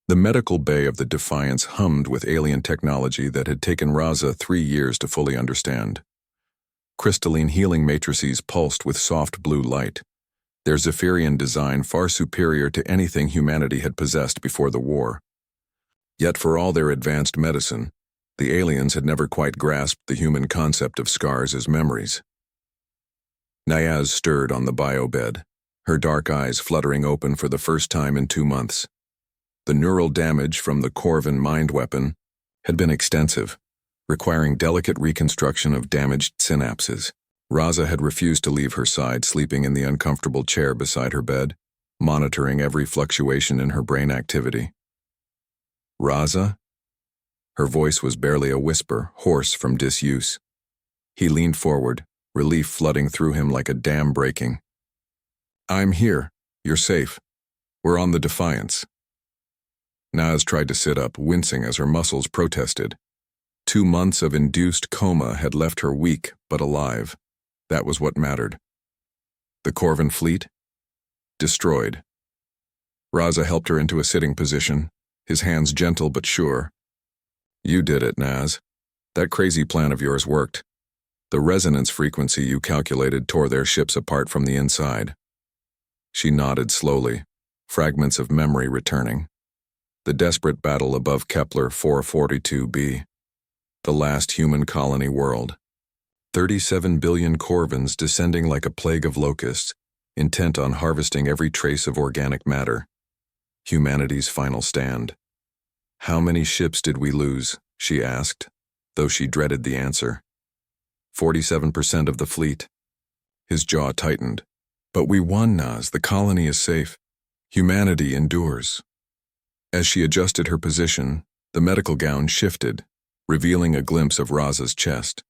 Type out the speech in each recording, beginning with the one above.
The medical bay of the Defiance hummed with alien technology that had taken Raza 3 years to fully understand. Crystalline healing matrices pulsed with soft blue light, their Zephyrian design far superior to anything humanity had possessed before the war. Yet for all their advanced medicine, the aliens had never quite grasped the human concept of scars as memories. Nyaz stirred on the biobed, her dark eyes fluttering open for the first time in 2 months. The neural damage from the Corvin mind weapon had been extensive, requiring delicate reconstruction of damaged synapses. Raza had refused to leave her side, sleeping in the uncomfortable chair beside her bed, monitoring every fluctuation in her brain activity. "Raza?" Her voice was barely a whisper, hoarse from disuse. He leaned forward, relief flooding through him like a dam breaking. "I'm here. You're safe. We're on the Defiance." Naz tried to sit up, wincing as her muscles protested. 2 months of induced coma had left her weak but alive. That was what mattered. The Corvin fleet? Destroyed. Raza helped her into a sitting position, his hands gentle but sure. "You did it, Naz. That crazy plan of yours worked. The resonance frequency you calculated tore their ships apart from the inside." She nodded slowly, fragments of memory returning. The desperate battle above Kepler 442b. The last human colony world. 37 billion Corvins descending like a plague of locusts, intent on harvesting every trace of organic matter. Humanity's final stand. "How many ships did we lose?" she asked, though she dreaded the answer. 47% of the fleet. His jaw tightened. "But we won, Naz. The colony is safe. Humanity endures." As she adjusted her position, the medical gown shifted, revealing a glimpse of Raza's chest.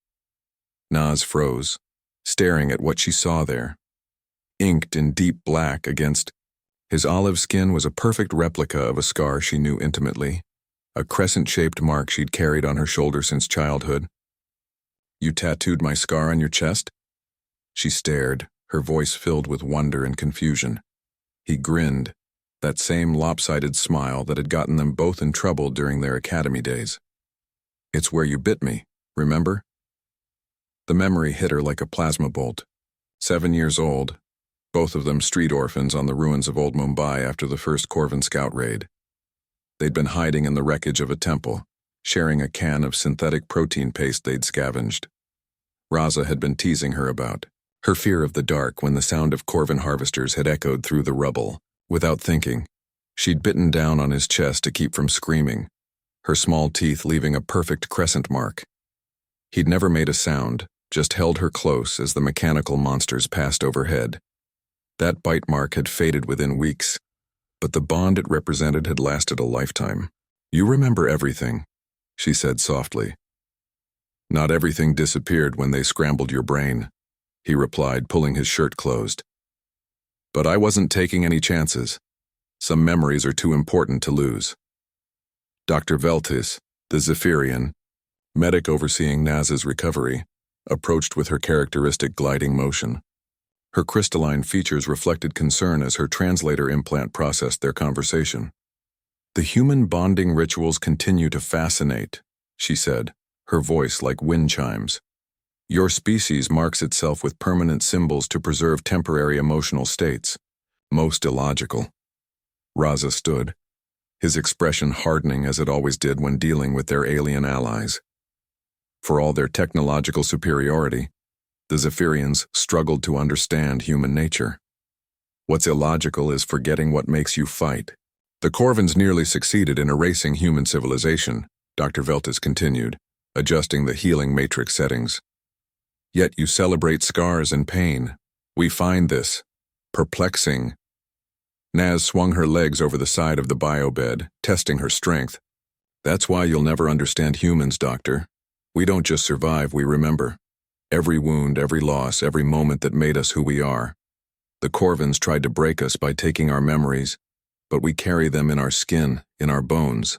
Naz froze, staring at what she saw there. Inked in deep black against his olive skin was a perfect replica of a scar she knew intimately, a crescent-shaped mark she'd carried on her shoulder since childhood. "You tattooed my scar on your chest?" She stared, her voice filled with wonder and confusion. He grinned, that same lopsided smile that had gotten them both in trouble during their academy days. "It's where you bit me, remember?" The memory hit her like a plasma bolt. 7 years old, both of them street orphans on the ruins of old Mumbai after the first Corvin scout raid. They'd been hiding in the wreckage of a temple, sharing a can of synthetic protein paste they'd scavenged. Raza had been teasing her about her fear of the dark when the sound of Corvin harvesters had echoed through the rubble. Without thinking, she'd bitten down on his chest to keep from screaming, her small teeth leaving a perfect crescent mark. He'd never made a sound, just held her close as the mechanical monsters passed overhead. That bite mark had faded within weeks, but the bond it represented had lasted a lifetime. "You remember everything," she said softly. "Not everything disappeared when they scrambled your brain," he replied, pulling his shirt closed. "But I wasn't taking any chances. Some memories are too important to lose." Dr. Veltis, the Zephyrian, medic overseeing Naz's recovery, approached with her characteristic gliding motion. Her crystalline features reflected concern as her translator implant processed their conversation. "The human bonding rituals continue to fascinate," she said, her voice like wind chimes. "Your species marks itself with permanent symbols to preserve temporary emotional states. Most illogical." Raza stood, his expression hardening as it always did when dealing with their alien allies. For all their technological superiority, the Zephyrians struggled to understand human nature. What's illogical is forgetting what makes you fight. "The Corvins nearly succeeded in erasing human civilization," Dr. Veltis continued, adjusting the healing matrix settings. "Yet you celebrate scars and pain. We find this perplexing." Naz swung her legs over the side of the biobed, testing her strength. "That's why you'll never understand humans, Doctor. We don't just survive, we remember. Every wound, every loss, every moment that made us who we are. The Corvins tried to break us by taking our memories, but we carry them in our skin, in our bones."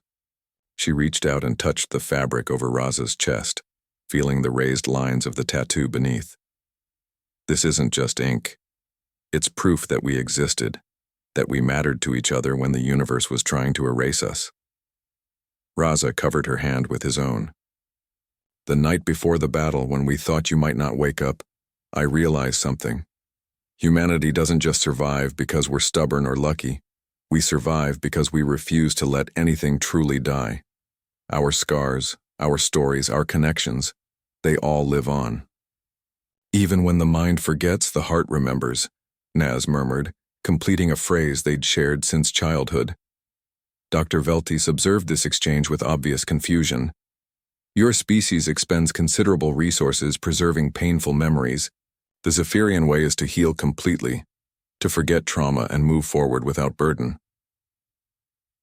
She reached out and touched the fabric over Raza's chest, feeling the raised lines of the tattoo beneath. "This isn't just ink. It's proof that we existed, that we mattered to each other when the universe was trying to erase us. Raza covered her hand with his own. The night before the battle, when we thought you might not wake up, I realized something. Humanity doesn't just survive because we're stubborn or lucky. We survive because we refuse to let anything truly die. Our scars, our stories, our connections, they all live on. Even when the mind forgets, the heart remembers, Naz murmured, completing a phrase they'd shared since childhood. Dr. Veltis observed this exchange with obvious confusion. Your species expends considerable resources preserving painful memories. The Zephyrian way is to heal completely, to forget trauma and move forward without burden.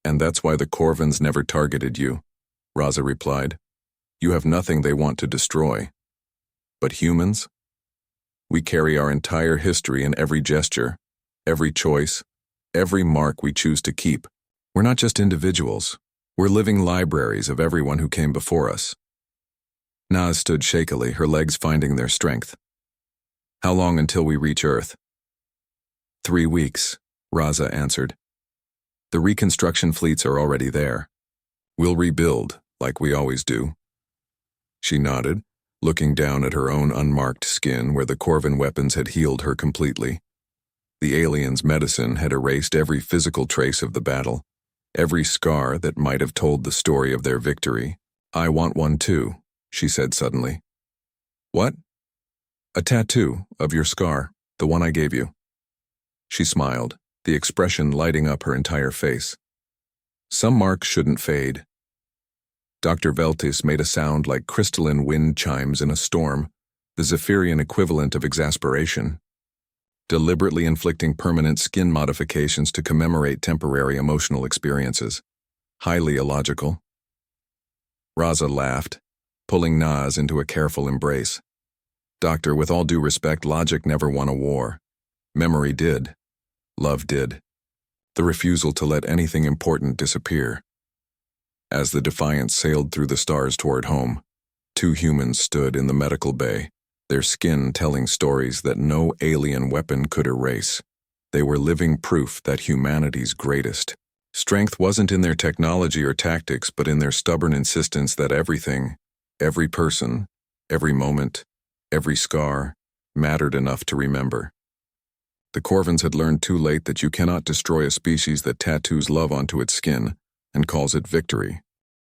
And that's why the Corvins never targeted you, Raza replied. You have nothing they want to destroy. But humans? We carry our entire history in every gesture, every choice, every mark we choose to keep. We're not just individuals. We're living libraries of everyone who came before us. Naz stood shakily, her legs finding their strength. How long until we reach Earth? 3 weeks, Raza answered. The reconstruction fleets are already there. We'll rebuild, like we always do. She nodded, looking down at her own unmarked skin where the Corvin weapons had healed her completely. The aliens' medicine had erased every physical trace of the battle, every scar that might have told the story of their victory. I want one too, she said suddenly. What? A tattoo of your scar, the one I gave you. She smiled, the expression lighting up her entire face. Some marks shouldn't fade. Dr. Veltis made a sound like crystalline wind chimes in a storm, the Zephyrian equivalent of exasperation, deliberately inflicting permanent skin modifications to commemorate temporary emotional experiences. Highly illogical. Raza laughed, pulling Naz into a careful embrace. Doctor, with all due respect, logic never won a war. Memory did. Love did. The refusal to let anything important disappear. As the Defiant sailed through the stars toward home, 2 humans stood in the medical bay, their skin telling stories that no alien weapon could erase. They were living proof that humanity's greatest strength wasn't in their technology or tactics, but in their stubborn insistence that everything, every person, every moment, every scar, mattered enough to remember. The Corvins had learned too late that you cannot destroy a species that tattoos love onto its skin and calls it victory.